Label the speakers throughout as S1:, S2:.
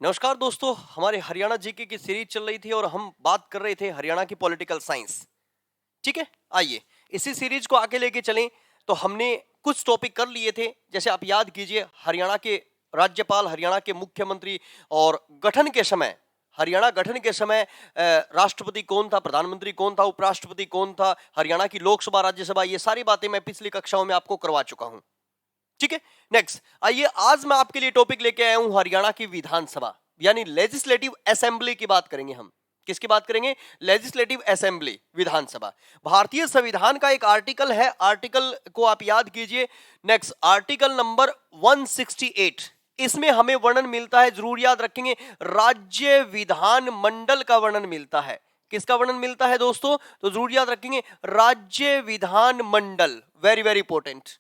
S1: नमस्कार दोस्तों, हमारे हरियाणा जीके की सीरीज चल रही थी और हम बात कर रहे थे हरियाणा की पॉलिटिकल साइंस। ठीक है, आइए इसी सीरीज को आगे लेके चलें। तो हमने कुछ टॉपिक कर लिए थे, जैसे आप याद कीजिए हरियाणा के राज्यपाल, हरियाणा के मुख्यमंत्री और गठन के समय, हरियाणा गठन के समय राष्ट्रपति कौन था, प्रधानमंत्री कौन था, उपराष्ट्रपति कौन था, हरियाणा की लोकसभा, राज्यसभा, ये सारी बातें मैं पिछली कक्षाओं में आपको करवा चुका हूं। ठीक है, नेक्स्ट आइए, आज मैं आपके लिए टॉपिक लेके आया हूं हरियाणा की विधानसभा यानी लेजिस्लेटिव असेंबली की बात करेंगे हम। किसकी बात करेंगे? लेजिस्लेटिव असेंबली, विधानसभा। भारतीय संविधान का एक आर्टिकल है, आर्टिकल को आप याद कीजिए। Next, article number 168। इसमें हमें वर्णन मिलता है, जरूर याद रखेंगे, राज्य विधान मंडल का वर्णन मिलता है। किसका वर्णन मिलता है दोस्तों? तो जरूर याद रखेंगे, राज्य विधान मंडल, वेरी वेरी इंपॉर्टेंट।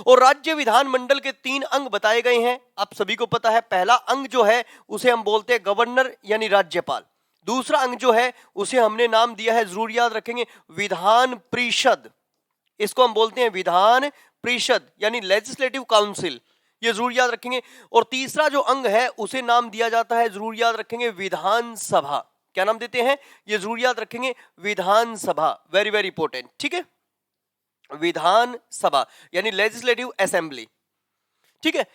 S1: और राज्य विधानमंडल के 3 अंग बताए गए हैं, आप सभी को पता है। पहला अंग जो है उसे हम बोलते हैं गवर्नर यानी राज्यपाल। दूसरा अंग जो है उसे हमने नाम दिया है, जरूर याद रखेंगे, विधान परिषद। इसको हम बोलते हैं विधान परिषद यानी लेजिस्लेटिव काउंसिल, ये जरूर याद रखेंगे। और तीसरा जो अंग है उसे नाम दिया जाता है, जरूर याद रखेंगे, विधानसभा। क्या नाम देते हैं? ये जरूर याद रखेंगे, विधानसभा, वेरी वेरी इंपॉर्टेंट। ठीक है, विधानसभा यानी लेजिस्लेटिव असेंबली। ठीक है,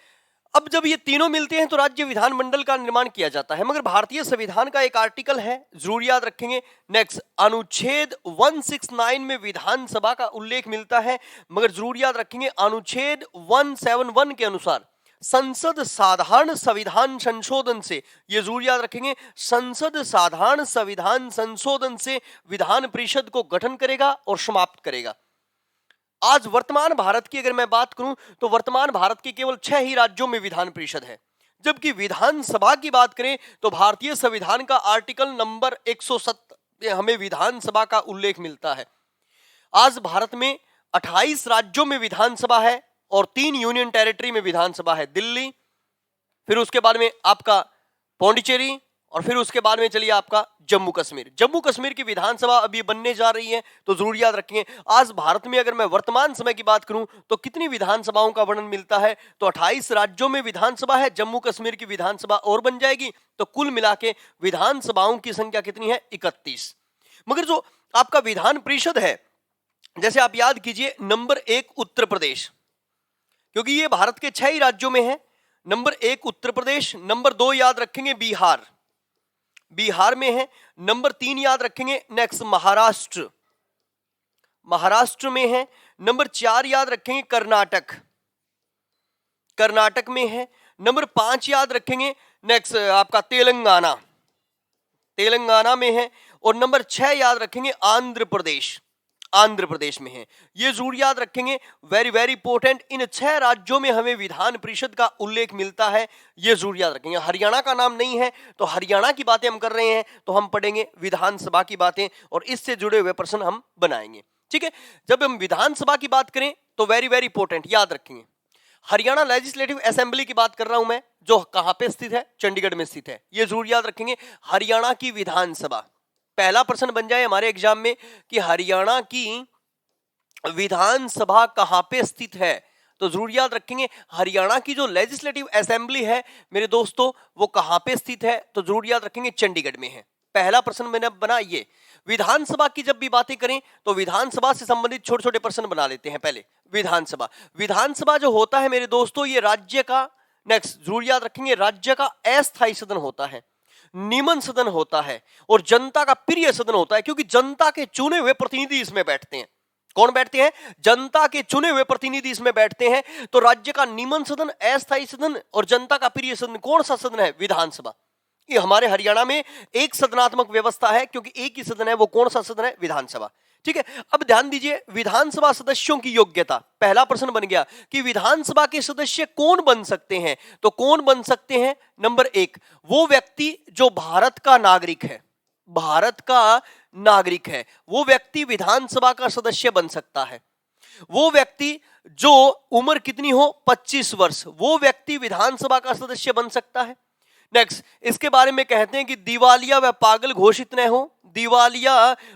S1: अब जब ये तीनों मिलते हैं तो राज्य विधानमंडल का निर्माण किया जाता है। मगर भारतीय संविधान का एक आर्टिकल है, जरूर याद रखेंगे, नेक्स्ट, अनुच्छेद 169 में विधानसभा का उल्लेख मिलता है। मगर जरूर याद रखेंगे, अनुच्छेद 171 के अनुसार संसद साधारण संविधान संशोधन से, ये जरूर याद रखेंगे, संसद साधारण संविधान संशोधन से विधान परिषद को गठन करेगा और समाप्त करेगा। आज वर्तमान भारत की अगर मैं बात करूं तो वर्तमान भारत के केवल 6 ही राज्यों में विधान परिषद है। जबकि विधानसभा की बात करें तो भारतीय संविधान का आर्टिकल नंबर 107 हमें विधानसभा का उल्लेख मिलता है। आज भारत में 28 राज्यों में विधानसभा है और 3 यूनियन टेरिटरी में विधानसभा है, दिल्ली, फिर उसके बाद में आपका पौंडीचेरी, और फिर उसके बाद में चलिए आपका जम्मू कश्मीर। जम्मू कश्मीर की विधानसभा अभी बनने जा रही है, तो जरूर याद रखेंगे। आज भारत में अगर मैं वर्तमान समय की बात करूं तो कितनी विधानसभाओं का वर्णन मिलता है? तो 28 राज्यों में विधानसभा है, जम्मू कश्मीर की विधानसभा और बन जाएगी, तो कुल मिला के विधानसभाओं की संख्या कितनी है? 31। मगर जो आपका विधान परिषद है, जैसे आप याद कीजिए, नंबर 1 उत्तर प्रदेश, क्योंकि ये भारत के 6 ही राज्यों में है। नंबर 1 उत्तर प्रदेश, नंबर 2 याद रखेंगे बिहार, बिहार में है। नंबर 3 याद रखेंगे, नेक्स्ट महाराष्ट्र, महाराष्ट्र में है। नंबर 4 याद रखेंगे कर्नाटक, कर्नाटक में है। नंबर 5 याद रखेंगे, नेक्स्ट आपका तेलंगाना, तेलंगाना में है। और नंबर 6 याद रखेंगे आंध्र प्रदेश, आंध्र प्रदेश में है। ये जरूर याद रखेंगे, वेरी वेरी इंपॉर्टेंट। इन 6 राज्यों में हमें विधान परिषद का उल्लेख मिलता है, ये जरूर याद रखेंगे। हरियाणा का नाम नहीं है, तो हरियाणा की बातें हम कर रहे हैं तो हम पढ़ेंगे विधानसभा की बातें और इससे जुड़े हुए प्रश्न हम बनाएंगे। ठीक है, जब हम विधानसभा की बात करें तो वेरी वेरी इंपॉर्टेंट याद रखेंगे, हरियाणा लेजिस्लेटिव असेंबली की बात कर रहा हूं मैं, जो कहां पे स्थित है? चंडीगढ़ में स्थित है। ये जरूर याद रखेंगे, हरियाणा की विधानसभा। पहला प्रश्न बन जाए हमारे एग्जाम में कि हरियाणा की विधानसभा कहां पे स्थित है, तो जरूर याद रखेंगे, हरियाणा की जो लेजिस्लेटिव असेंबली है मेरे दोस्तों, वो कहां पे स्थित है? तो जरूर याद रखेंगे, चंडीगढ़ में है। पहला प्रश्न मैंने बना ये। विधानसभा की जब भी बातें करें तो विधानसभा से संबंधित छोटे छोटे प्रश्न बना लेते हैं। पहले विधानसभा, विधानसभा जो होता है मेरे दोस्तों, ये राज्य का, नेक्स्ट जरूर याद रखेंगे, राज्य का अस्थायी सदन होता है, निमन सदन होता है और जनता का प्रिय सदन होता है, क्योंकि जनता के चुने हुए प्रतिनिधि इसमें बैठते हैं। कौन बैठते हैं? जनता के चुने हुए प्रतिनिधि इसमें बैठते हैं। तो राज्य का निमन सदन, अस्थायी सदन और जनता का प्रिय सदन कौन सा सदन है? विधानसभा। ये हमारे हरियाणा में एक सदनात्मक व्यवस्था है, क्योंकि एक ही सदन है, वो कौन सा सदन है? विधानसभा। ठीक है, अब ध्यान दीजिए, विधानसभा सदस्यों की योग्यता। पहला प्रश्न बन गया कि विधानसभा के सदस्य कौन बन सकते हैं, तो कौन बन सकते हैं? नंबर 1, वो व्यक्ति जो भारत का नागरिक है, भारत का नागरिक है, वो व्यक्ति विधानसभा का सदस्य बन सकता है। वो व्यक्ति जो उम्र कितनी हो? 25 वर्ष, वो व्यक्ति विधानसभा का सदस्य बन सकता है। नेक्स्ट, इसके बारे में कहते हैं कि दिवालिया व पागल घोषित न हो, दिवालिया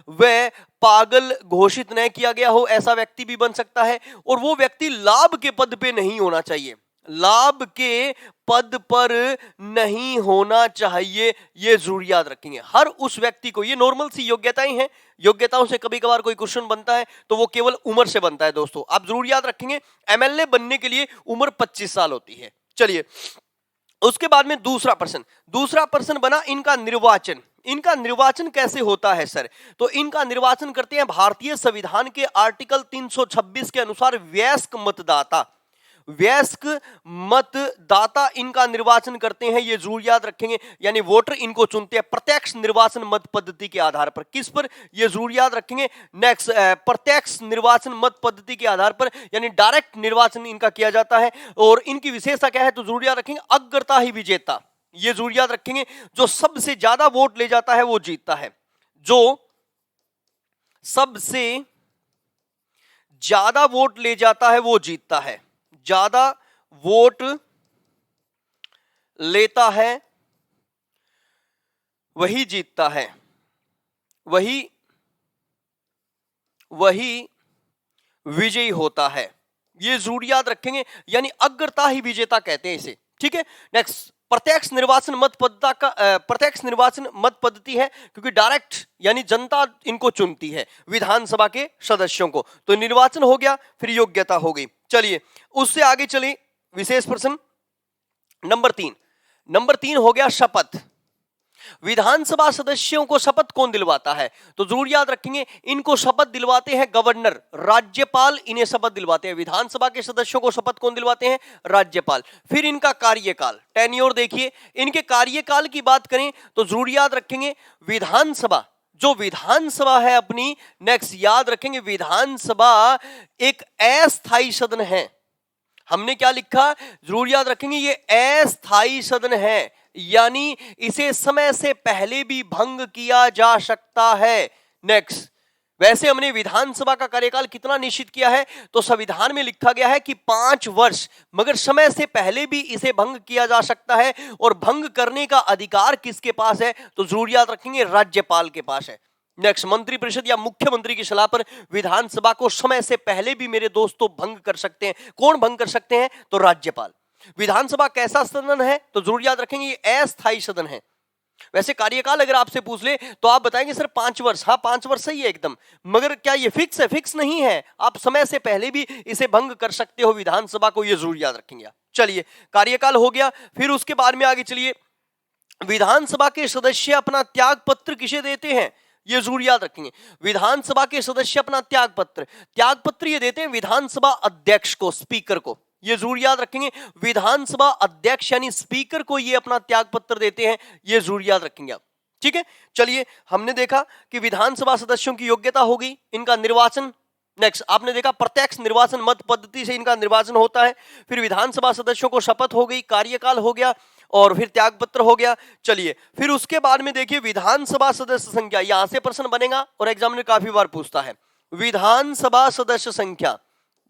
S1: व पागल घोषित न किया गया हो, ऐसा व्यक्ति भी बन सकता है। और वो व्यक्ति लाभ के पद पे नहीं होना चाहिए, लाभ के पद पर नहीं होना चाहिए, ये जरूर याद रखेंगे। हर उस व्यक्ति को, ये नॉर्मल सी योग्यताएं हैं, योग्यताओं से कभी कभार कोई क्वेश्चन बनता है तो वो केवल उम्र से बनता है दोस्तों, आप जरूर याद रखेंगे। एमएलए बनने के लिए उम्र 25 साल होती है। चलिए उसके बाद में दूसरा प्रश्न बना इनका निर्वाचन। इनका निर्वाचन कैसे होता है सर? तो इनका निर्वाचन करते हैं भारतीय संविधान के आर्टिकल 326 के अनुसार वयस्क मतदाता इनका निर्वाचन करते हैं, ये जरूर याद रखेंगे। यानी वोटर इनको चुनते हैं प्रत्यक्ष निर्वाचन मत पद्धति के आधार पर। किस पर? ये जरूर याद रखेंगे। नेक्स्ट, प्रत्यक्ष निर्वाचन मत पद्धति के आधार पर, यानी डायरेक्ट निर्वाचन इनका किया जाता है। और इनकी विशेषता क्या है तो जरूर याद रखेंगे, अग्रता ही विजेता, ये जरूर याद रखेंगे। जो सबसे ज्यादा वोट ले जाता है वो जीतता है, जो सबसे ज्यादा वोट ले जाता है वो जीतता है, ज्यादा वोट लेता है वही जीतता है, वही विजयी होता है, ये जरूर याद रखेंगे। यानी अग्रता ही विजेता कहते हैं इसे, ठीक है। नेक्स्ट, प्रत्यक्ष निर्वाचन मत पद्धति है क्योंकि डायरेक्ट यानी जनता इनको चुनती है विधानसभा के सदस्यों को। तो निर्वाचन हो गया, फिर योग्यता हो गई। चलिए उससे आगे चले, विशेष प्रश्न नंबर 3 हो गया शपथ। विधानसभा सदस्यों को शपथ कौन दिलवाता है? तो जरूर याद रखेंगे, इनको शपथ दिलवाते हैं गवर्नर, राज्यपाल इन्हें शपथ दिलवाते हैं। विधानसभा के सदस्यों को शपथ कौन दिलवाते हैं? राज्यपाल। फिर इनका कार्यकाल, टेन्योर देखिए, इनके कार्यकाल की बात करें तो जरूर याद रखेंगे विधानसभा है अपनी, नेक्स्ट याद रखेंगे विधानसभा एक अस्थायी सदन है। हमने क्या लिखा? जरूर याद रखेंगे, ये अस्थायी सदन है, यानी इसे समय से पहले भी भंग किया जा सकता है। नेक्स्ट, वैसे हमने विधानसभा का कार्यकाल कितना निश्चित किया है तो संविधान में लिखा गया है कि 5 वर्ष, मगर समय से पहले भी इसे भंग किया जा सकता है। और भंग करने का अधिकार किसके पास है? तो जरूर याद रखेंगे राज्यपाल के पास है। नेक्स्ट, मंत्रिपरिषद या मुख्यमंत्री की सलाह पर विधानसभा को समय से पहले भी मेरे दोस्तों भंग कर सकते हैं। कौन भंग कर सकते हैं? तो राज्यपाल। विधानसभा कैसा सदन है? तो जरूर याद रखेंगे ये अस्थायी सदन है। वैसे कार्यकाल अगर आपसे पूछ ले तो आप बताएंगे सर 5 वर्ष। हाँ 5 वर्ष सही है एकदम, मगर क्या ये फिक्स है? फिक्स नहीं है, आप समय से पहले भी इसे भंग कर सकते हो विधानसभा को, ये जरूर याद रखेंगे। चलिए कार्यकाल हो गया, फिर उसके बाद में आगे चलिए, विधानसभा के सदस्य अपना त्याग पत्र किसे देते हैं? ये जरूर याद रखेंगे, विधानसभा के सदस्य अपना त्याग पत्र ये देते हैं विधानसभा अध्यक्ष को, स्पीकर को, ये जरूर याद रखेंगे। विधानसभा अध्यक्ष यानी स्पीकर को ये अपना त्याग पत्र देते हैं, ये जरूर याद रखेंगे आप, ठीक है। चलिए हमने देखा कि विधानसभा सदस्यों की योग्यता हो गई, इनका निर्वाचन। नेक्स्ट आपने देखा प्रत्यक्ष निर्वाचन मत पद्धति से इनका निर्वाचन होता है। फिर विधानसभा सदस्यों को शपथ हो गई, कार्यकाल हो गया और फिर त्यागपत्र हो गया। चलिए फिर उसके बाद में देखिए विधानसभा सदस्य संख्या, यहां से प्रश्न बनेगा और एग्जामिनर काफी बार पूछता है विधानसभा सदस्य संख्या।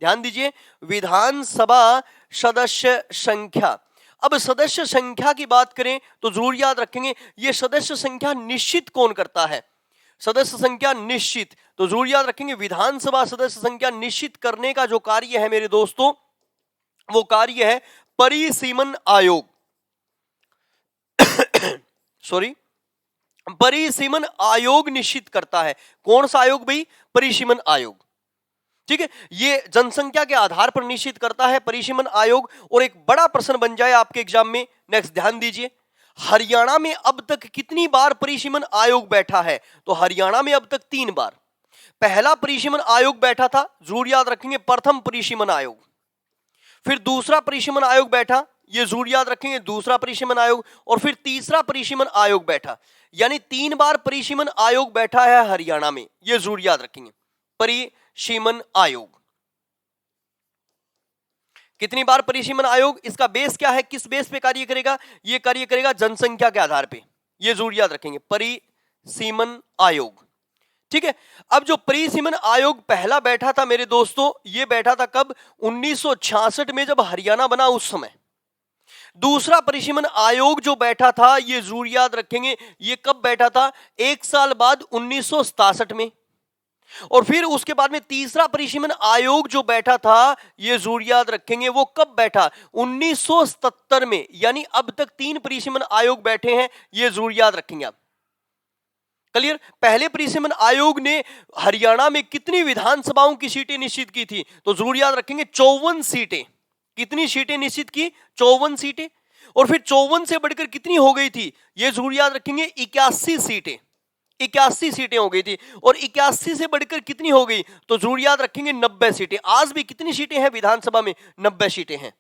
S1: ध्यान दीजिए, विधानसभा सदस्य संख्या। अब सदस्य संख्या की बात करें तो जरूर याद रखेंगे ये सदस्य संख्या निश्चित कौन करता है? सदस्य संख्या निश्चित, तो जरूर याद रखेंगे विधानसभा सदस्य संख्या निश्चित करने का जो कार्य है मेरे दोस्तों, वो कार्य है परिसीमन आयोग। सॉरी, परिसीमन आयोग निश्चित करता है। कौन सा आयोग भाई? परिसीमन आयोग, ठीक है। ये जनसंख्या के आधार पर निश्चित करता है परिसीमन आयोग। और एक बड़ा प्रश्न बन जाए आपके एग्जाम में, नेक्स्ट ध्यान दीजिए, हरियाणा में अब तक कितनी बार परिसीमन आयोग बैठा है? तो हरियाणा में अब तक 3 बार। पहला परिसीमन आयोग बैठा था, जरूर याद रखेंगे प्रथम परिसीमन आयोग। फिर दूसरा परिसीमन आयोग बैठा, ये जरूर याद रखेंगे दूसरा परिसीमन आयोग। और फिर तीसरा परिसीमन आयोग बैठा, यानी 3 बार परिसीमन आयोग बैठा है हरियाणा में, ये जरूर याद रखेंगे परिसीमन आयोग। कितनी बार परिसीमन आयोग? इसका बेस क्या है, किस बेस पे कार्य करेगा? ये कार्य करेगा जनसंख्या के आधार पे, ये जरूर याद रखेंगे परिसीमन आयोग, ठीक है। अब जो परिसीमन आयोग पहला बैठा था मेरे दोस्तों, ये बैठा था कब? 1966 में जब हरियाणा बना उस समय। दूसरा परिसीमन आयोग जो बैठा था, ये जरूर याद रखेंगे, ये कब बैठा था? 1 साल बाद 1967 में। और फिर उसके बाद में तीसरा परिसीमन आयोग जो बैठा था, ये जरूर याद रखेंगे, वो कब बैठा? 1977 में। यानी अब तक 3 परिसीमन आयोग बैठे हैं, ये जरूर याद रखेंगे आप। क्लियर? पहले परिसीमन आयोग ने हरियाणा में कितनी विधानसभाओं की सीटें निश्चित की थी? तो जरूर याद रखेंगे 54 सीटें। कितनी सीटें निश्चित की? 54 सीटें। और फिर 54 से बढ़कर कितनी हो गई थी? ये जरूर याद रखेंगे 81 सीटें। 81 सीटें हो गई थी। और 81 से बढ़कर कितनी हो गई? तो जरूर याद रखेंगे 90 सीटें। आज भी कितनी सीटें हैं विधानसभा में? 90 सीटें हैं।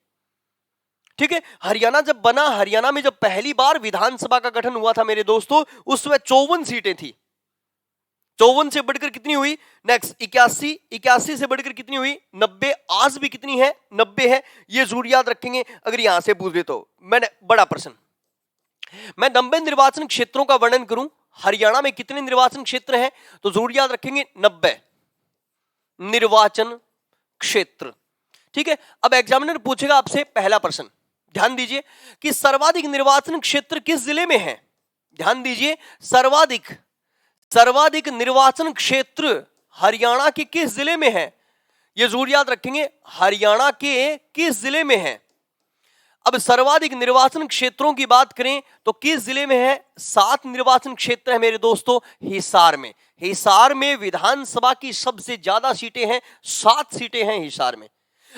S1: ठीक है। हरियाणा जब बना, हरियाणा में जब पहली बार विधानसभा का गठन हुआ था मेरे दोस्तों, उस समय 54 सीटें थी। 54 से बढ़कर कितनी हुई? नेक्स्ट 81, 81 से बढ़कर कितनी हुई? 90। आज भी कितनी है? 90 है। ये जरूर याद रखेंगे। अगर यहां से पूछ दे तो मैंने बड़ा प्रश्न, मैं 90 निर्वाचन क्षेत्रों का वर्णन करूं, हरियाणा में कितने निर्वाचन क्षेत्र हैं? तो जरूर याद रखेंगे 90 निर्वाचन क्षेत्र। ठीक है। अब एग्जामिनर पूछेगा आपसे पहला प्रश्न, ध्यान दीजिए कि सर्वाधिक निर्वाचन क्षेत्र किस जिले में है? ध्यान दीजिए, सर्वाधिक निर्वाचन क्षेत्र हरियाणा के किस जिले में है? यह जरूर याद रखेंगे, हरियाणा के किस जिले में है? अब सर्वाधिक निर्वाचन क्षेत्रों की बात करें तो किस जिले में है? 7 निर्वाचन क्षेत्र है मेरे दोस्तों, हिसार में। हिसार में विधानसभा की सबसे ज्यादा सीटें हैं, 7 सीटें हैं हिसार में।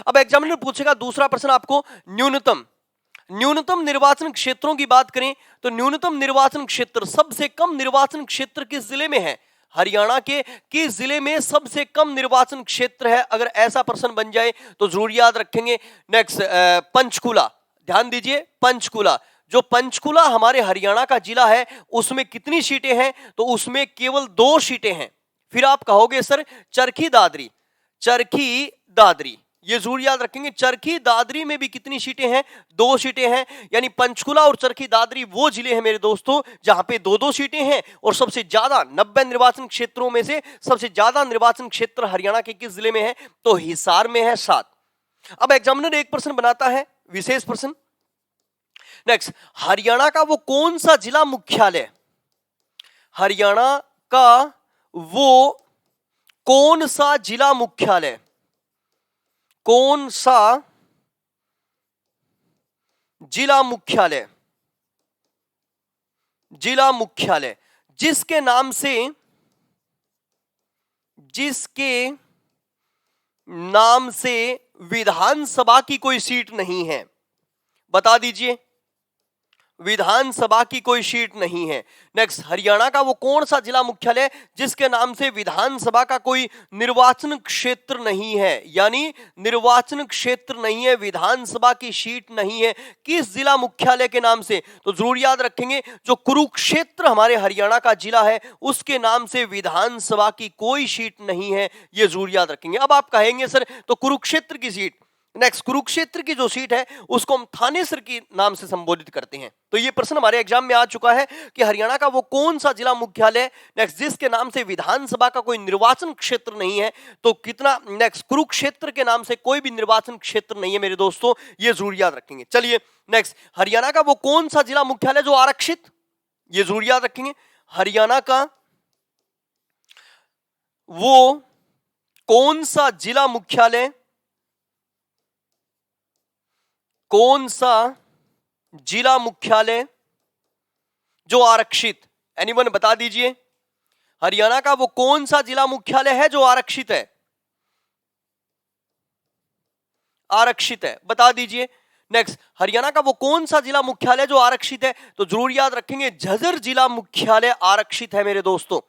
S1: अब एग्जामिनर पूछेगा दूसरा प्रश्न आपको, न्यूनतम निर्वाचन क्षेत्रों की बात करें तो न्यूनतम निर्वाचन क्षेत्र, सबसे कम निर्वाचन क्षेत्र किस जिले में है? हरियाणा के किस जिले में सबसे कम निर्वाचन क्षेत्र है? अगर ऐसा प्रश्न बन जाए तो जरूर याद रखेंगे। नेक्स्ट पंचकुला। ध्यान दीजिए, पंचकुला। जो पंचकुला हमारे हरियाणा का जिला है, उसमें कितनी सीटें हैं? तो उसमें केवल 2 सीटें हैं। फिर आप कहोगे सर चरखी दादरी, ये जरूर याद रखेंगे। चरखी दादरी में भी कितनी सीटें हैं? 2 सीटें हैं। यानी पंचकुला और चरखी दादरी वो जिले हैं मेरे दोस्तों जहां पे 2-2 सीटें हैं। और सबसे ज्यादा 90 निर्वाचन क्षेत्रों में से सबसे ज्यादा निर्वाचन क्षेत्र हरियाणा के किस जिले में है? तो हिसार में है, 7। अब एग्जामिनर एक प्रश्न बनाता है, विशेष प्रश्न। नेक्स्ट, हरियाणा का वो कौन सा जिला मुख्यालय, हरियाणा का वो कौन सा जिला मुख्यालय, कौन सा जिला मुख्यालय जिसके नाम से विधानसभा की कोई सीट नहीं है? बता दीजिए, विधानसभा की कोई सीट नहीं है। नेक्स्ट, हरियाणा का वो कौन सा जिला मुख्यालय जिसके नाम से विधानसभा का कोई निर्वाचन क्षेत्र नहीं है? यानी निर्वाचन क्षेत्र नहीं है, विधानसभा की सीट नहीं है, किस जिला मुख्यालय के नाम से? तो जरूर याद रखेंगे, जो कुरुक्षेत्र हमारे हरियाणा का जिला है, उसके नाम से विधानसभा की कोई सीट नहीं है, ये जरूर याद रखेंगे। अब आप कहेंगे सर तो कुरुक्षेत्र की सीट, नेक्स्ट, कुरुक्षेत्र की जो सीट है उसको हम थानेसर के नाम से संबोधित करते हैं। तो ये प्रश्न हमारे एग्जाम में आ चुका है कि हरियाणा का वो कौन सा जिला मुख्यालय, नेक्स्ट, जिसके नाम से विधानसभा का कोई निर्वाचन क्षेत्र नहीं है? तो कितना, नेक्स्ट, कुरुक्षेत्र के नाम से कोई भी निर्वाचन क्षेत्र नहीं है मेरे दोस्तों, ये जरूर याद रखेंगे। चलिए नेक्स्ट, हरियाणा का वो कौन सा जिला मुख्यालय जो आरक्षित, ये जरूर याद रखेंगे। हरियाणा का वो कौन सा जिला मुख्यालय, कौन सा जिला मुख्यालय जो आरक्षित, एनीवन बता दीजिए। हरियाणा का वो कौन सा जिला मुख्यालय है जो आरक्षित है? आरक्षित है, बता दीजिए। नेक्स्ट, हरियाणा का वो कौन सा जिला मुख्यालय जो आरक्षित है? तो जरूर याद रखेंगे, झज्जर जिला मुख्यालय आरक्षित है मेरे दोस्तों,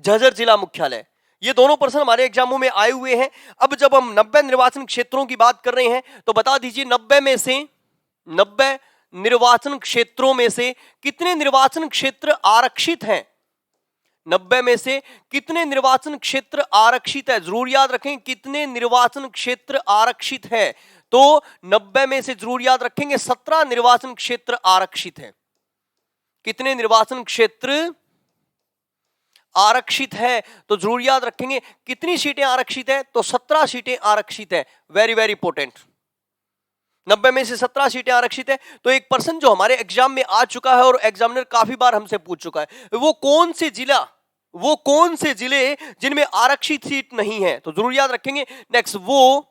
S1: झज्जर जिला मुख्यालय। ये दोनों प्रश्न हमारे एग्जामों में आए हुए हैं। अब जब हम 90 निर्वाचन क्षेत्रों की बात कर रहे हैं तो बता दीजिए 90 निर्वाचन क्षेत्रों में से कितने निर्वाचन क्षेत्र आरक्षित हैं? 90 में से कितने निर्वाचन क्षेत्र आरक्षित है? जरूर याद रखें, कितने निर्वाचन क्षेत्र आरक्षित है? तो 90 में से जरूर याद रखेंगे 17 निर्वाचन क्षेत्र आरक्षित है। कितने निर्वाचन क्षेत्र आरक्षित है? तो जरूर याद रखेंगे कितनी सीटें आरक्षित है? तो 17 सीटें आरक्षित है। वेरी वेरी इंपॉर्टेंट, 90 में से 17 सीटें आरक्षित है। तो एक पर्सन जो हमारे एग्जाम में आ चुका है और एग्जामिनर काफी बार हमसे पूछ चुका है, वो कौन से जिला वो कौन से जिले जिनमें आरक्षित सीट नहीं है, तो जरूर याद रखेंगे। नेक्स्ट, वो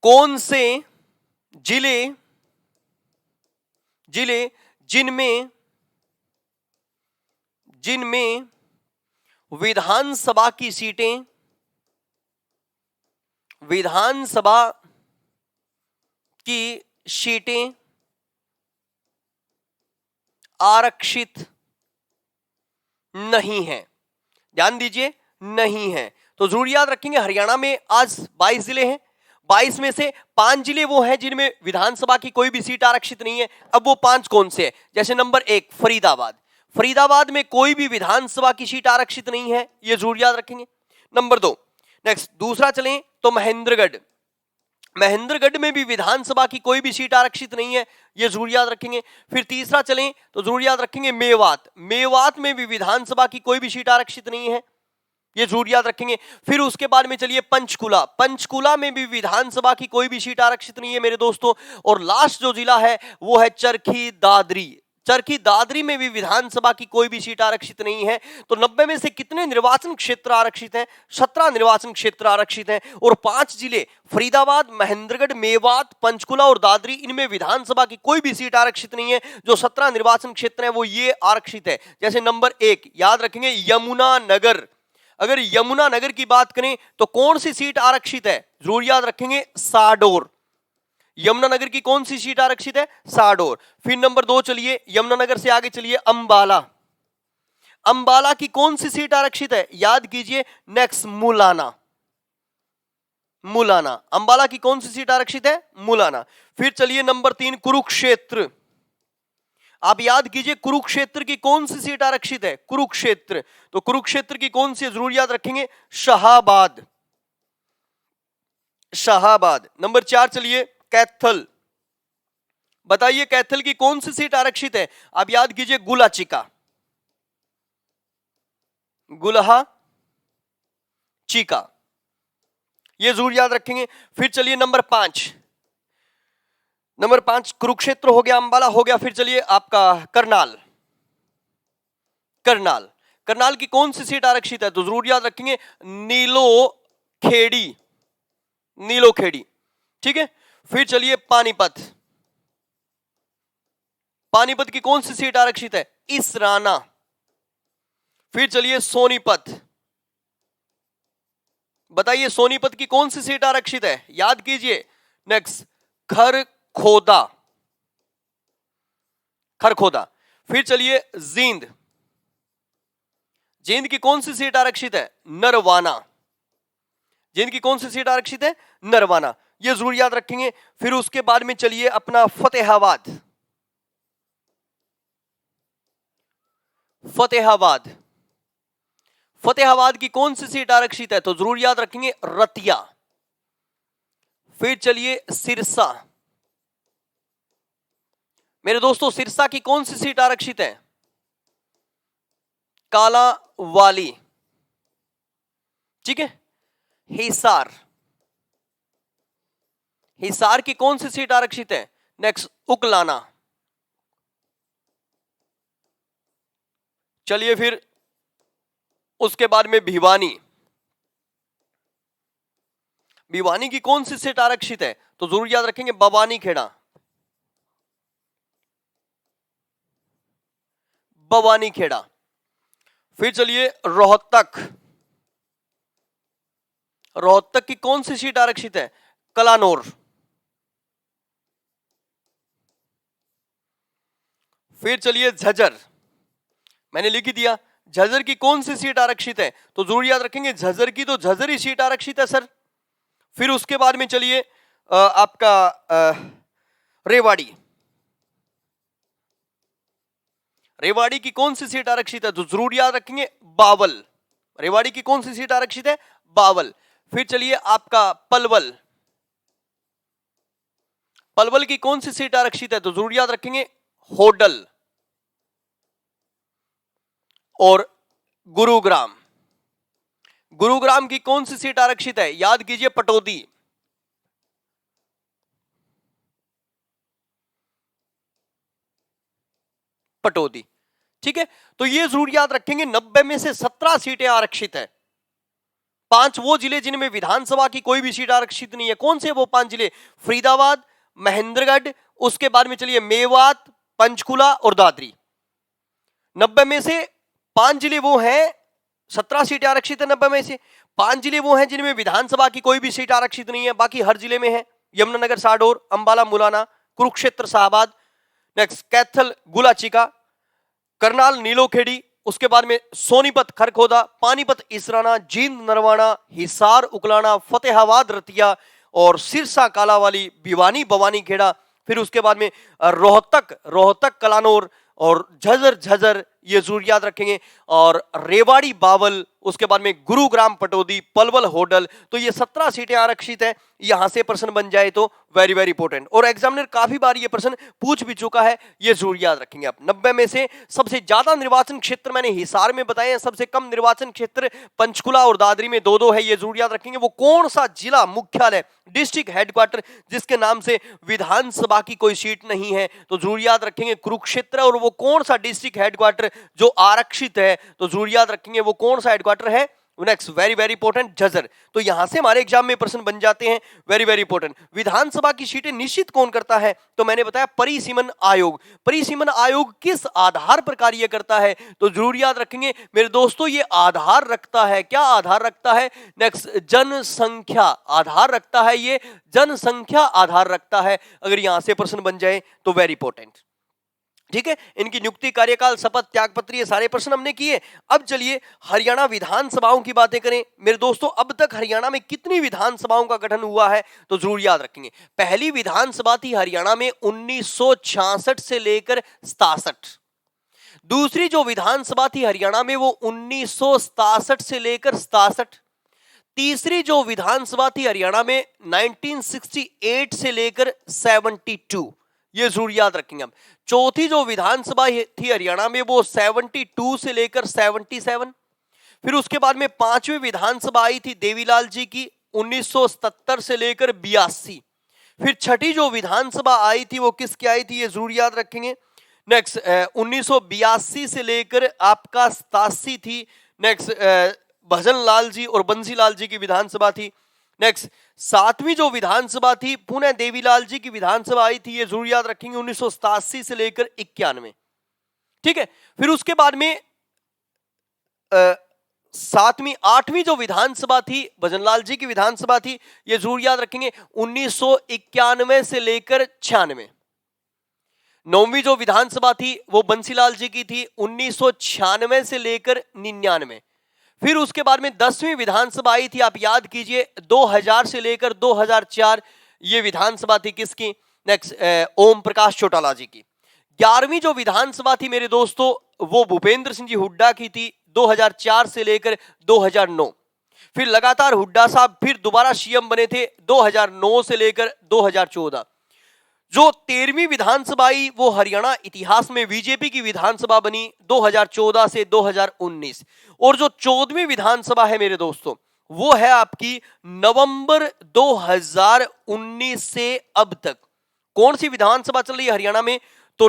S1: कौन से जिले जिले जिनमें जिनमें विधानसभा की सीटें विधानसभा की सीटें आरक्षित नहीं है। ध्यान दीजिए, नहीं है। तो जरूर याद रखेंगे, हरियाणा में आज 22 जिले हैं, 22 में से 5 जिले वो हैं जिनमें विधानसभा की कोई भी सीट आरक्षित नहीं है। अब वो 5 कौन से हैं? जैसे नंबर 1 फरीदाबाद, फरीदाबाद में कोई भी विधानसभा की सीट आरक्षित नहीं है, ये जरूर याद रखेंगे। नंबर 2, नेक्स्ट दूसरा चलें तो महेंद्रगढ़, महेंद्रगढ़ में भी विधानसभा की कोई भी सीट आरक्षित नहीं है, ये जरूर याद रखेंगे। फिर तीसरा चलें तो जरूर याद रखेंगे मेवात, मेवात में भी विधानसभा की कोई भी सीट आरक्षित नहीं है, ये जरूर याद रखेंगे। फिर उसके बाद में चलिए पंचकुला, पंचकुला में भी विधानसभा की कोई भी सीट आरक्षित नहीं है मेरे दोस्तों। और लास्ट जो जिला है वो है चरखी दादरी, चरखी दादरी में भी विधानसभा की कोई भी सीट आरक्षित नहीं है। तो 90 में से कितने निर्वाचन क्षेत्र आरक्षित हैं? 17 निर्वाचन क्षेत्र आरक्षित हैं। और 5 जिले फरीदाबाद, महेंद्रगढ़, मेवात, पंचकुला और दादरी, इनमें विधानसभा की कोई भी सीट आरक्षित नहीं है। जो 17 निर्वाचन क्षेत्र हैं वो ये आरक्षित है। जैसे नंबर 1 याद रखेंगे यमुनानगर, अगर यमुनानगर की बात करें तो कौन सी सीट आरक्षित है? जरूर याद रखेंगे साडोर, यमुनानगर की कौन सी सीट आरक्षित है? साडोर। फिर नंबर 2 चलिए, यमुनानगर से आगे चलिए अंबाला, अंबाला की कौन सी सीट आरक्षित है? याद कीजिए, नेक्स्ट मुलाना, मुलाना, अंबाला की कौन सी सीट आरक्षित है? मुलाना। फिर चलिए नंबर 3 कुरुक्षेत्र, आप याद कीजिए कुरुक्षेत्र की कौन सी सीट आरक्षित है? कुरुक्षेत्र, तो कुरुक्षेत्र की कौन सी जरूर याद रखेंगे? शाहाबाद, शाहाबाद। नंबर 4 चलिए कैथल, बताइए कैथल की कौन सी सीट आरक्षित है? आप याद कीजिए गुलाचिका, गुलहा चीका, ये जरूर याद रखेंगे। फिर चलिए नंबर 5, नंबर 5 कुरुक्षेत्र हो गया, अंबाला हो गया। फिर चलिए आपका करनाल, करनाल, करनाल की कौन सी सीट आरक्षित है? तो जरूर याद रखेंगे नीलो खेड़ी, नीलो खेड़ी, ठीक है। फिर चलिए पानीपत, पानीपत की कौन सी सीट आरक्षित है? इसराना। फिर चलिए सोनीपत, बताइए सोनीपत की कौन सी सीट आरक्षित है? याद कीजिए, नेक्स्ट खरखोदा, खरखोदा। फिर चलिए जींद, जींद की कौन सी सीट आरक्षित है? नरवाना, जींद की कौन सी सीट आरक्षित है? नरवाना, ये जरूर याद रखेंगे। फिर उसके बाद में चलिए अपना फतेहाबाद, फतेहाबाद, फतेहाबाद की कौन सी सीट आरक्षित है? तो जरूर याद रखेंगे रतिया। फिर चलिए सिरसा, मेरे दोस्तों सिरसा की कौन सी सीट आरक्षित है? कालावाली, ठीक है। हिसार, हिसार की कौन सी सीट आरक्षित है? नेक्स्ट उकलाना। चलिए फिर उसके बाद में भिवानी, भिवानी की कौन सी सीट आरक्षित है? तो जरूर याद रखेंगे बवानी खेड़ा, बवानी खेड़ा। फिर चलिए रोहतक, रोहतक की कौन सी सीट आरक्षित है? कलानौर। फिर चलिए झज्जर, मैंने लिख दिया, झज्जर की कौन सी सीट आरक्षित है? तो जरूर याद रखेंगे झज्जर की तो झज्जर ही सीट आरक्षित है सर। फिर उसके बाद में चलिए आपका रेवाड़ी, रेवाड़ी की कौन सी सीट आरक्षित है? तो जरूर याद रखेंगे बावल, रेवाड़ी की कौन सी सीट आरक्षित है? बावल। फिर चलिए आपका पलवल, पलवल की कौन सी सीट आरक्षित है? तो जरूर याद रखेंगे होडल। और गुरुग्राम, गुरुग्राम की कौन सी सीट आरक्षित है? याद कीजिए पटौदी, पटौदी, ठीक है, तो ये जरूर याद रखेंगे 90 में से 17 सीटें आरक्षित है। 5 वो जिले जिनमें विधानसभा की कोई भी सीट आरक्षित नहीं है। कौन से वो 5 जिले? फरीदाबाद, महेंद्रगढ़, उसके बाद में चलिए मेवात, पंचकुला और दादरी। 90 में से 5 जिले वो हैं, 17 सीटें आरक्षित है 90 में से। 5 जिले वो हैं जिनमें विधानसभा की कोई भी सीट आरक्षित नहीं है, बाकी हर जिले में है। यमुनानगर साडोर, अंबाला मुलाना, कुरुक्षेत्र शाहबाद, नेक्स्ट कैथल गुलाचिका, करनाल नीलोखेड़ी, उसके बाद में सोनीपत खरखोदा, पानीपत इसराना, जींद नरवाना, हिसार उकलाना, फतेहाबाद रतिया और सिरसा कालावाली, भिवानी भवानी खेड़ा, फिर उसके बाद में रोहतक कलानौर और झज्जर ये जरूर याद रखेंगे, और रेवाड़ी बावल, उसके बाद में गुरुग्राम पटौदी, पलवल होडल। तो ये 17 सीटें आरक्षित है। यहां से प्रश्न बन जाए तो वेरी वेरी इंपॉर्टेंट, और एग्जामिनर काफी बार ये प्रश्न पूछ भी चुका है, ये जरूर याद रखेंगे आप। 90 में से सबसे ज्यादा निर्वाचन क्षेत्र मैंने हिसार में बताए हैं, सबसे कम निर्वाचन क्षेत्र पंचकुला और दादरी में 2-2 है, ये जरूर याद रखेंगे। वो कौन सा जिला मुख्यालय, डिस्ट्रिक्ट हेडक्वार्टर जिसके नाम से विधानसभा की कोई सीट नहीं है, तो जरूर याद रखेंगे कुरुक्षेत्र। और वो कौन सा डिस्ट्रिक्ट हेडक्वार्टर जो आरक्षित है, तो जरूर याद रखेंगे वो कौन सा हेडक्वार्टर है। Next very very important, Jhajjar. तो यहां से हमारे एग्जाम में प्रश्न बन जाते हैं, वेरी वेरी इंपॉर्टेंट। विधानसभा की सीटें निश्चित कौन करता है, तो मैंने बताया परिसीमन आयोग। परिसीमन आयोग किस आधार पर कार्य करता है, तो जरूर याद रखेंगे मेरे दोस्तों, ये आधार रखता है, क्या आधार रखता है? नेक्स्ट जनसंख्या आधार रखता है, ये जनसंख्या आधार रखता है। अगर यहां से प्रश्न बन जाए तो वेरी इंपॉर्टेंट, ठीक है। इनकी नियुक्ति, कार्यकाल, शपथ, त्यागपत्र, ये सारे प्रश्न हमने किए। अब चलिए हरियाणा विधानसभाओं की बातें करें मेरे दोस्तों। अब तक हरियाणा में कितनी विधानसभाओं का गठन हुआ है, तो जरूर याद रखेंगे। पहली विधानसभा थी हरियाणा में 1966 से लेकर 67। दूसरी जो विधानसभा थी हरियाणा में वो 1967 से लेकर 67। तीसरी जो विधानसभा थी हरियाणा में 1968 से लेकर 72, ये जरूर याद रखेंगे हम। चौथी जो विधानसभा थी हरियाणा में वो 72 से लेकर 77। फिर उसके बाद में पांचवी विधानसभा आई थी देवीलाल जी की 1977 से लेकर 82। फिर छठी जो विधानसभा आई थी वो किसकी आई थी, ये जरूर याद रखेंगे। नेक्स्ट 1982 से लेकर आपका 87 थी। नेक्स्ट भजन लाल जी और बंसी लाल जी की विधानसभा थी। नेक्स्ट सातवीं जो विधानसभा थी पुनः देवीलाल जी की विधानसभा आई थी, ये जरूर याद रखेंगे 1987 से लेकर 91, ठीक है। फिर उसके बाद में आठवीं जो विधानसभा थी भजनलाल जी की विधानसभा थी, ये जरूर याद रखेंगे 1991 से लेकर 96। नौवीं जो विधानसभा थी वो बंसीलाल जी की थी 1996 से लेकर 99। फिर उसके बाद में 10वीं विधानसभा आई थी, आप याद कीजिए 2000 से लेकर 2004, ये विधानसभा थी किसकी? नेक्स्ट ओम प्रकाश चौटाला जी की। 11वीं जो विधानसभा थी मेरे दोस्तों वो भूपेंद्र सिंह जी हुड्डा की थी 2004 से लेकर 2009। फिर लगातार हुड्डा साहब फिर दोबारा सीएम बने थे 2009 से लेकर 2014। जो 13वीं विधानसभा आई वो हरियाणा इतिहास में बीजेपी की विधानसभा बनी 2014 से 2019। और जो 14वीं विधानसभा है मेरे दोस्तों वो है आपकी नवंबर 2019 से अब तक। कौन सी विधानसभा चल रही है हरियाणा में? तो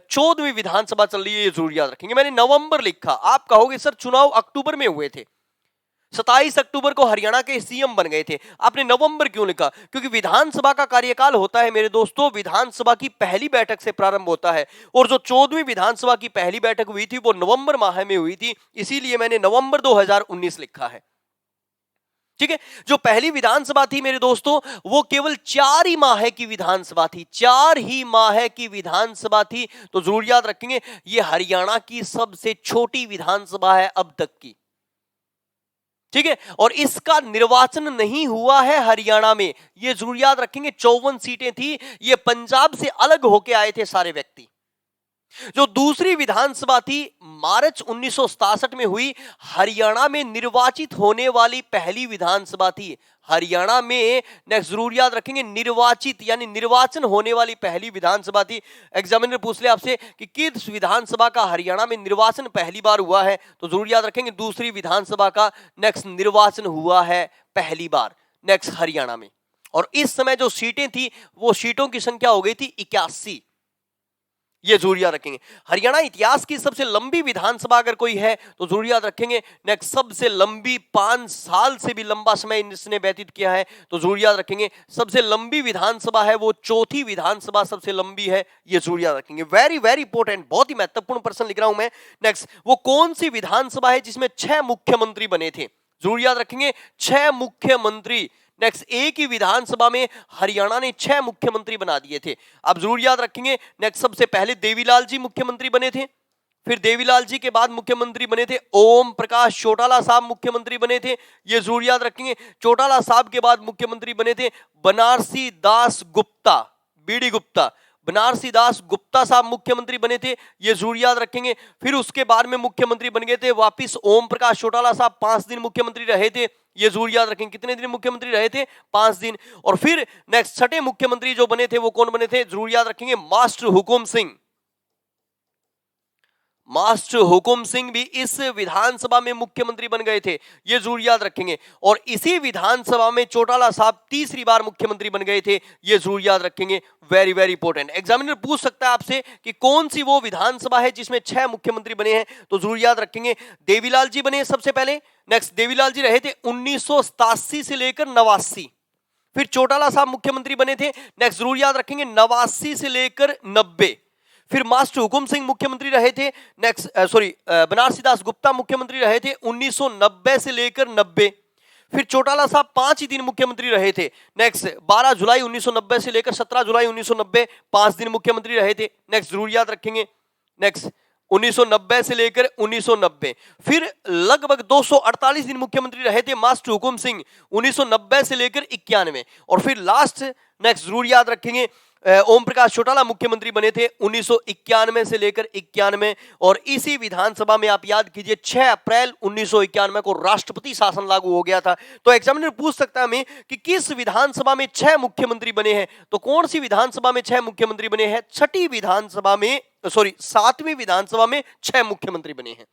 S1: 14वीं विधानसभा चल रही है, ये जरूर याद रखेंगे। मैंने नवंबर लिखा, आप कहोगे सर चुनाव अक्टूबर में हुए थे, 27 अक्टूबर को हरियाणा के सीएम बन गए थे, आपने नवंबर क्यों लिखा? क्योंकि विधानसभा का कार्यकाल होता है मेरे दोस्तों, विधानसभा की पहली बैठक से प्रारंभ होता है। और जो 14वीं विधानसभा की पहली बैठक हुई थी वो नवंबर माह में हुई थी, इसीलिए मैंने नवंबर 2019 लिखा है, ठीक है। जो पहली विधानसभा थी मेरे दोस्तों वो केवल 4 ही माह की विधानसभा थी, 4 ही माह की विधानसभा थी। तो जरूर याद रखेंगे ये हरियाणा की सबसे छोटी विधानसभा है अब तक की, ठीक है। और इसका निर्वाचन नहीं हुआ है हरियाणा में, ये जरूर याद रखेंगे। 54 सीटें थी, ये पंजाब से अलग होके आए थे सारे व्यक्ति। जो दूसरी विधानसभा थी मार्च 1967 में हुई, हरियाणा में निर्वाचित होने वाली पहली विधानसभा थी हरियाणा में। नेक्स्ट जरूर याद रखेंगे निर्वाचित यानी निर्वाचन होने वाली पहली विधानसभा थी। एग्जामिनर पूछ ले आपसे कि किस विधानसभा का हरियाणा में निर्वाचन पहली बार हुआ है, तो जरूर याद रखेंगे दूसरी विधानसभा का नेक्स्ट निर्वाचन हुआ है पहली बार नेक्स्ट हरियाणा में। और इस समय जो सीटें थी वो सीटों की संख्या हो गई थी 81, ये जरूर याद रखेंगे। हरियाणा इतिहास की सबसे लंबी विधानसभा अगर कोई है तो जरूर याद रखेंगे। नेक्स्ट, सबसे लंबी 5 साल से भी लंबा समय इसने व्यतीत किया है तो जरूर याद रखेंगे। सबसे लंबी विधानसभा है वो चौथी विधानसभा सबसे लंबी है, ये जरूर याद रखेंगे। वेरी वेरी इंपॉर्टेंट, बहुत ही महत्वपूर्ण प्रश्न लिख रहा हूं मैं। नेक्स्ट, वो कौन सी विधानसभा है जिसमें 6 मुख्यमंत्री बने थे, जरूर याद रखेंगे 6 मुख्यमंत्री। नेक्स्ट, एक ही विधानसभा में हरियाणा ने 6 मुख्यमंत्री बना दिए थे, आप जरूर याद रखेंगे। नेक्स्ट, सबसे पहले देवीलाल जी मुख्यमंत्री बने थे, फिर देवीलाल जी के बाद मुख्यमंत्री बने थे ओम प्रकाश चौटाला साहब मुख्यमंत्री बने थे, ये जरूर याद रखेंगे। चौटाला साहब के बाद मुख्यमंत्री बने थे बनारसी दास गुप्ता, बीडी गुप्ता, बनारसी दास गुप्ता साहब मुख्यमंत्री बने थे, ये जरूर याद रखेंगे। फिर उसके बाद में मुख्यमंत्री बन गए थे वापिस ओम प्रकाश चौटाला साहब, 5 दिन मुख्यमंत्री रहे थे, ये जरूर याद रखेंगे। कितने दिन मुख्यमंत्री रहे थे? 5 दिन। और फिर नेक्स्ट, छठे मुख्यमंत्री जो बने थे वो कौन बने थे, जरूर याद रखेंगे मास्टर हुकुम सिंह। मास्टर हुकुम सिंह भी इस विधानसभा में मुख्यमंत्री बन गए थे, ये जरूर याद रखेंगे। और इसी विधानसभा में चौटाला साहब तीसरी बार मुख्यमंत्री बन गए थे, ये जरूर याद रखेंगे। वेरी वेरी इंपॉर्टेंट, एग्जामिनर पूछ सकता है आपसे कि कौन सी वो विधानसभा है जिसमें 6 मुख्यमंत्री बने हैं, तो जरूर याद रखेंगे देवीलाल जी बने सबसे पहले। नेक्स्ट, देवीलाल जी रहे थे 1987 से लेकर 89। फिर चौटाला साहब मुख्यमंत्री बने थे, नेक्स्ट जरूर याद रखेंगे 89 से लेकर 90। फिर मास्टर हुकुम सिंह मुख्यमंत्री रहे थे, नेक्स्ट बनारसी दास गुप्ता मुख्यमंत्री रहे थे 1990 से लेकर 90। फिर चौटाला साहब 5 ही दिन मुख्यमंत्री रहे थे, नेक्स्ट 12 जुलाई 1990 से लेकर 17 जुलाई 1990, 5 दिन मुख्यमंत्री रहे थे, नेक्स्ट जरूर याद रखेंगे। नेक्स्ट 1990 से लेकर 1990, फिर लगभग 248 दिन मुख्यमंत्री रहे थे मास्टर हुकुम सिंह 1990 से लेकर 91। और फिर लास्ट नेक्स्ट जरूर याद रखेंगे ओम प्रकाश चौटाला मुख्यमंत्री बने थे 1991 से लेकर 91। और इसी विधानसभा में आप याद कीजिए 6 अप्रैल 1991 को राष्ट्रपति शासन लागू हो गया था। तो एग्जामिनर पूछ सकता है हमें कि किस विधानसभा में 6 मुख्यमंत्री बने हैं, तो कौन सी विधानसभा में 6 मुख्यमंत्री बने हैं? छठी विधानसभा में, 7वीं विधानसभा में 6 मुख्यमंत्री बने हैं।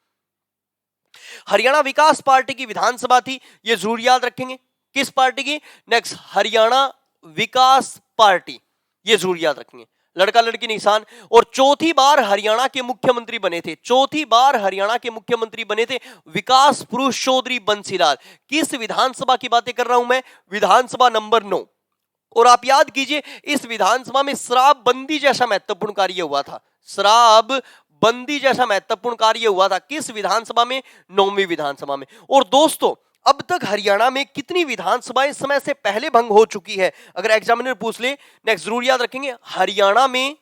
S1: हरियाणा विकास पार्टी की विधानसभा थी, ये जरूर याद रखेंगे। किस पार्टी की? नेक्स्ट, हरियाणा विकास पार्टी, ये जरूर याद रखेंगे। लड़का लड़की निशान। और चौथी बार हरियाणा के मुख्यमंत्री बने थे, चौथी बार हरियाणा के मुख्यमंत्री बने थे विकास पुरुष चौधरी बंसीलाल। किस विधानसभा की बातें कर रहा हूं मैं? विधानसभा नंबर 9। और आप याद कीजिए इस विधानसभा में शराबबंदी जैसा महत्वपूर्ण कार्य हुआ था, शराबबंदी जैसा महत्वपूर्ण कार्य हुआ था। किस विधानसभा में? 9वीं विधानसभा में। और दोस्तों, अब तक हरियाणा में कितनी विधानसभाएं समय से पहले भंग हो चुकी है, अगर एग्जामिनर पूछ ले, नेक्स्ट जरूर याद रखेंगे हरियाणा में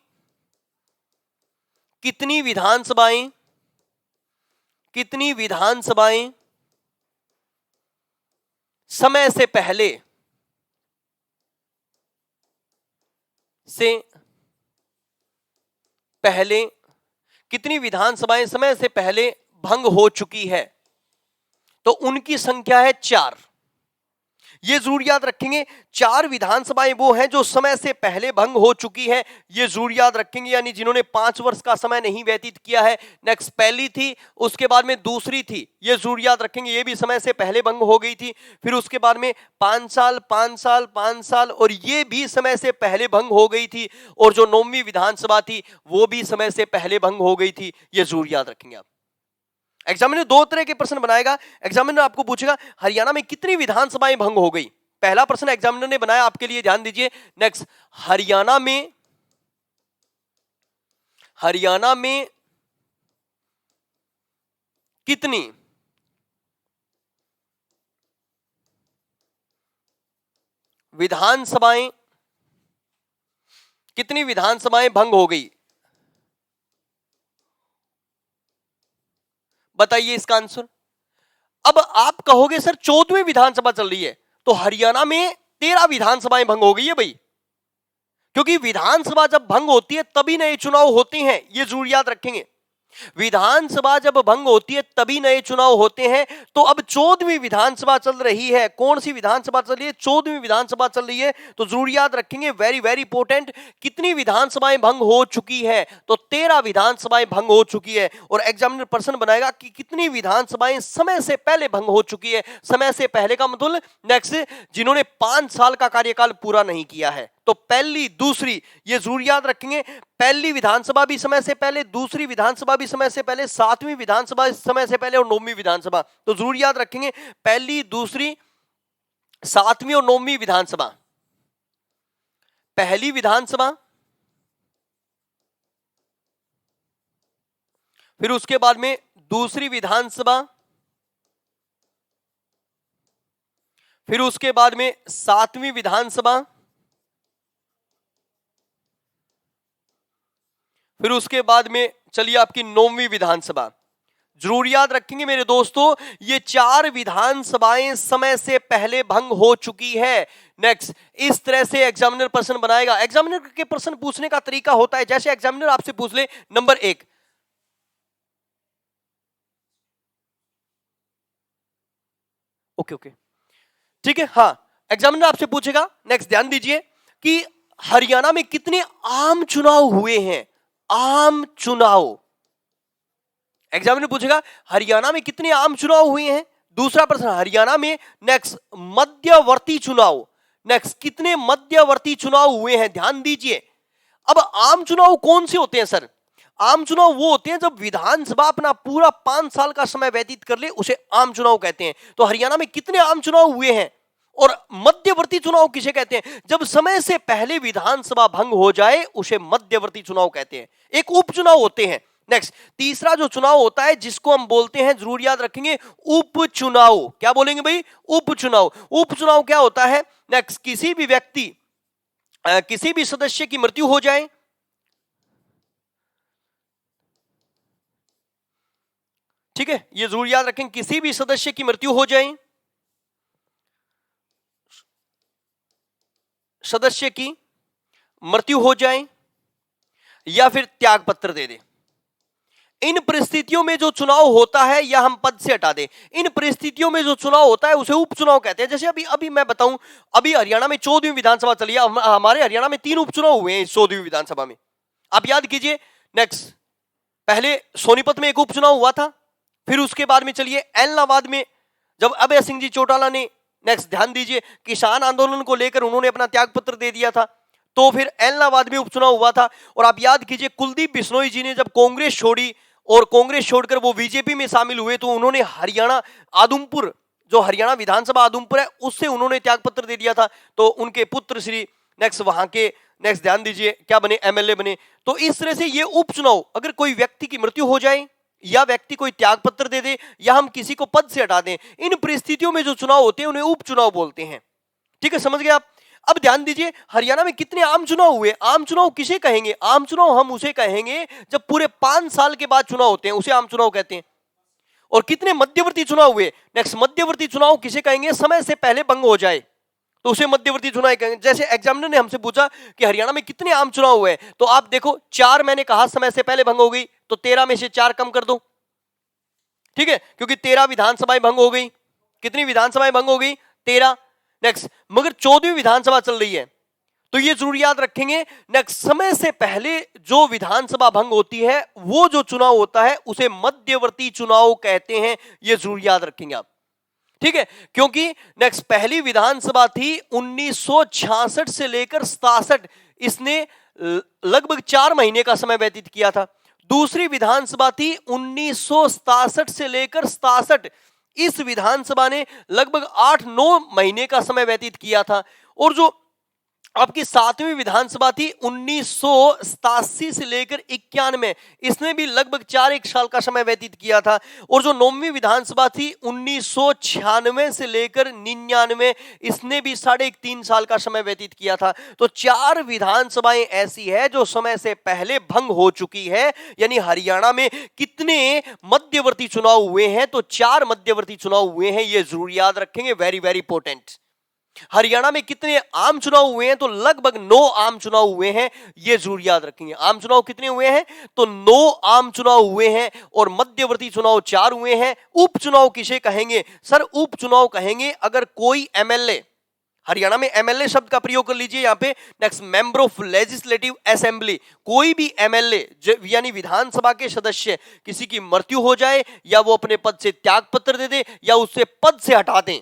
S1: कितनी विधानसभाएं समय से पहले कितनी विधानसभाएं समय से पहले भंग हो चुकी है, तो उनकी संख्या है 4। ये जरूर याद रखेंगे। 4 विधानसभाएं वो हैं जो समय से पहले भंग हो चुकी है, ये जरूर याद रखेंगे, यानी जिन्होंने 5 वर्ष का समय नहीं व्यतीत किया है। नेक्स्ट, पहली थी, उसके बाद में दूसरी थी, ये जरूर याद रखेंगे, ये भी समय से पहले भंग हो गई थी। फिर उसके बाद में 5 साल 5 साल 5 साल, और ये भी समय से पहले भंग हो गई थी। और जो 9वीं विधानसभा थी वो भी समय से पहले भंग हो गई थी, ये जरूर याद रखेंगे आप। एग्जामिनर 2 तरह के प्रश्न बनाएगा। एग्जामिनर आपको पूछेगा हरियाणा में कितनी विधानसभाएं भंग हो गई। पहला प्रश्न एग्जामिनर ने बनाया आपके लिए, ध्यान दीजिए। नेक्स्ट, हरियाणा में कितनी विधानसभाएं भंग हो गई, बताइए इसका आंसर। अब आप कहोगे सर 14वीं विधानसभा चल रही है, तो हरियाणा में 13 विधानसभाएं भंग हो गई है भाई, क्योंकि विधानसभा जब भंग होती है तभी नए चुनाव होते हैं, ये जरूर याद रखेंगे। विधानसभा जब भंग होती है तभी नए चुनाव होते हैं। तो अब 14वीं विधानसभा चल रही है। कौन सी विधानसभा चल रही है? 14वीं विधानसभा चल रही है। तो जरूर याद रखेंगे, वेरी वेरी इंपॉर्टेंट, कितनी विधानसभाएं भंग हो चुकी है, तो 13 विधानसभाएं भंग हो चुकी है। और एग्जामिनर प्रश्न बनाएगा कि कितनी विधानसभाएं समय से पहले भंग हो चुकी है। समय से पहले का मतलब नेक्स्ट, जिन्होंने 5 साल का कार्यकाल पूरा नहीं किया है, तो पहली दूसरी, ये जरूर याद रखेंगे, पहली विधानसभा भी समय से पहले, दूसरी विधानसभा भी समय से पहले, सातवीं विधानसभा समय से पहले और नौवीं विधानसभा। तो जरूर याद रखेंगे पहली, दूसरी, सातवीं और नौवीं विधानसभा। पहली विधानसभा, फिर उसके बाद में दूसरी विधानसभा, फिर उसके बाद में सातवीं विधानसभा, फिर उसके बाद में चलिए आपकी नौवीं विधानसभा। जरूर याद रखेंगे मेरे दोस्तों, ये 4 विधानसभाएं समय से पहले भंग हो चुकी है। नेक्स्ट, इस तरह से एग्जामिनर प्रश्न बनाएगा। एग्जामिनर के प्रश्न पूछने का तरीका होता है, जैसे एग्जामिनर आपसे पूछ ले नंबर 1, ओके ठीक है, हाँ, एग्जामिनर आपसे पूछेगा, नेक्स्ट ध्यान दीजिए कि हरियाणा में कितने आम चुनाव हुए हैं। आम चुनाव, एग्जामिनर पूछेगा हरियाणा में कितने आम चुनाव हुए हैं। दूसरा प्रश्न, हरियाणा में नेक्स्ट मध्यवर्ती चुनाव, नेक्स्ट कितने मध्यवर्ती चुनाव हुए हैं। ध्यान दीजिए, अब आम चुनाव कौन से होते हैं सर? आम चुनाव वो होते हैं जब विधानसभा अपना पूरा 5 साल का समय व्यतीत कर ले, उसे आम चुनाव कहते हैं। तो हरियाणा में कितने आम चुनाव हुए हैं। और मध्यवर्ती चुनाव किसे कहते हैं? जब समय से पहले विधानसभा भंग हो जाए उसे मध्यवर्ती चुनाव कहते हैं। एक उपचुनाव होते हैं। नेक्स्ट, तीसरा जो चुनाव होता है जिसको हम बोलते हैं, जरूर याद रखेंगे, उपचुनाव। क्या बोलेंगे भाई? उपचुनाव। उपचुनाव क्या होता है? नेक्स्ट, किसी भी व्यक्ति, किसी भी सदस्य की मृत्यु हो जाए, ठीक है, ये जरूर याद रखें, किसी भी सदस्य की मृत्यु हो जाए, सदस्य की मृत्यु हो जाए या फिर त्याग पत्र दे दे। इन परिस्थितियों में जो चुनाव होता है, या हम पद से हटा दें, इन परिस्थितियों में जो चुनाव होता है उसे उपचुनाव कहते हैं। जैसे अभी मैं बताऊं, अभी हरियाणा में 14वीं विधानसभा चली है, हमारे हरियाणा में 3 उपचुनाव हुए हैं इस 14वीं विधानसभा में। आप याद कीजिए, नेक्स्ट, पहले सोनीपत में एक उपचुनाव हुआ था, फिर उसके बाद में चलिए एलनाबाद में जब अभय सिंह जी चौटाला ने, नेक्स्ट ध्यान दीजिए, किसान आंदोलन को लेकर उन्होंने अपना त्याग पत्र दे दिया था, तो फिर एलनाबाद में उपचुनाव हुआ था। और आप याद कीजिए, कुलदीप बिश्नोई जी ने जब कांग्रेस छोड़ी और कांग्रेस छोड़कर वो बीजेपी में शामिल हुए, तो उन्होंने हरियाणा आदमपुर, जो हरियाणा विधानसभा आदमपुर है, उससे उन्होंने त्याग पत्र दे दिया था। तो उनके पुत्र श्री नेक्स्ट वहां के, नेक्स्ट ध्यान दीजिए, क्या बने? एमएलए बने। तो इस तरह से ये उपचुनाव, अगर कोई व्यक्ति की मृत्यु हो जाए या व्यक्ति कोई त्याग पत्र दे दे या हम किसी को पद से हटा दें, इन परिस्थितियों में जो चुनाव होते हैं उन्हें उपचुनाव बोलते हैं। ठीक है, समझ गए आप? अब ध्यान दीजिए, हरियाणा में कितने आम चुनाव हुए? आम चुनाव किसे कहेंगे? आम चुनाव हम उसे कहेंगे जब पूरे 5 साल के बाद चुनाव होते हैं, उसे आम चुनाव कहते हैं। और कितने मध्यवर्ती चुनाव हुए? नेक्स्ट, मध्यवर्ती चुनाव किसे कहेंगे? समय से पहले भंग हो जाए तो उसे मध्यवर्ती चुनाव कहेंगे। जैसे एग्जामिनर ने हमसे पूछा कि हरियाणा में कितने आम चुनाव हुए, तो आप देखो 4 मैंने कहा समय से पहले भंग हो गई, तो 13 में से 4 कम कर दो, ठीक है, क्योंकि 13 विधानसभाएं भंग हो गई। कितनी विधानसभाएं भंग हो गई? 13। नेक्स्ट, मगर 14वीं विधानसभा चल रही है, तो ये जरूर याद रखेंगे, नेक्स्ट, समय से पहले जो विधानसभा भंग होती है, वो जो चुनाव होता है उसे मध्यवर्ती चुनाव कहते हैं। ये जरूर याद रखेंगे आप, ठीक है, क्योंकि नेक्स्ट पहली विधानसभा थी 1966 से लेकर 67, इसने लगभग 4 महीने का समय व्यतीत किया था। दूसरी विधानसभा थी 1967 से लेकर 67, इस विधानसभा ने लगभग 8-9 महीने का समय व्यतीत किया था। और जो आपकी 7वीं विधानसभा थी 1987 से लेकर 91, इसने भी लगभग 4-1 साल का समय व्यतीत किया था। और जो 9वीं विधानसभा थी 1996 से लेकर 99, इसने भी 3.5 साल का समय व्यतीत किया था। तो 4 विधानसभाएं ऐसी है जो समय से पहले भंग हो चुकी है। यानी हरियाणा में कितने मध्यवर्ती चुनाव हुए हैं? तो 4 मध्यवर्ती चुनाव हुए हैं, ये जरूर याद रखेंगे, वेरी वेरी इंपॉर्टेंट। हरियाणा में कितने आम चुनाव हुए हैं? तो लगभग 9 आम चुनाव हुए हैं, ये जरूर याद रखेंगे। आम चुनाव कितने हुए हैं? तो 9 आम चुनाव हुए हैं और मध्यवर्ती चुनाव 4 हुए हैं। उपचुनाव किसे कहेंगे? सर उपचुनाव कहेंगे अगर कोई एमएलए, हरियाणा में एमएलए शब्द का प्रयोग कर लीजिए यहां पे, next, member of legislative assembly, कोई भी एमएलए यानी विधानसभा के सदस्य किसी की मृत्यु हो जाए या वो अपने पद से त्याग पत्र दे दे या उससे पद से हटा दें,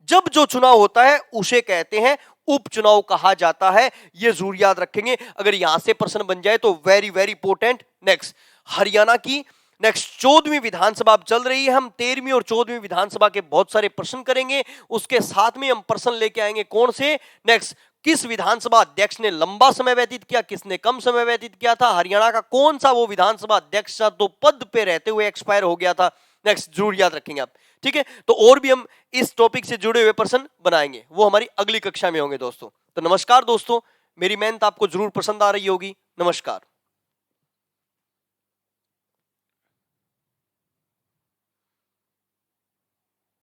S1: जब जो चुनाव होता है उसे कहते हैं उपचुनाव कहा जाता है, ये जरूर याद रखेंगे। अगर यहां से प्रश्न बन जाए तो very very important. Next, Haryana की नेक्स्ट 14वीं विधानसभा अब चल रही है, हम 13वीं और 14वीं विधानसभा के बहुत सारे प्रश्न करेंगे, उसके साथ में हम प्रश्न लेके आएंगे कौन से। नेक्स्ट, किस विधानसभा अध्यक्ष ने लंबा समय व्यतीत किया, किसने कम समय व्यतीत किया था, हरियाणा का कौन सा वो विधानसभा अध्यक्ष था तो पद पे रहते हुए एक्सपायर हो गया था। नेक्स्ट, जरूर याद रखेंगे आप, ठीक है। तो और भी हम इस टॉपिक से जुड़े हुए प्रश्न बनाएंगे, वो हमारी अगली कक्षा में होंगे दोस्तों। तो नमस्कार दोस्तों, मेरी मेहनत आपको जरूर पसंद आ रही होगी। नमस्कार।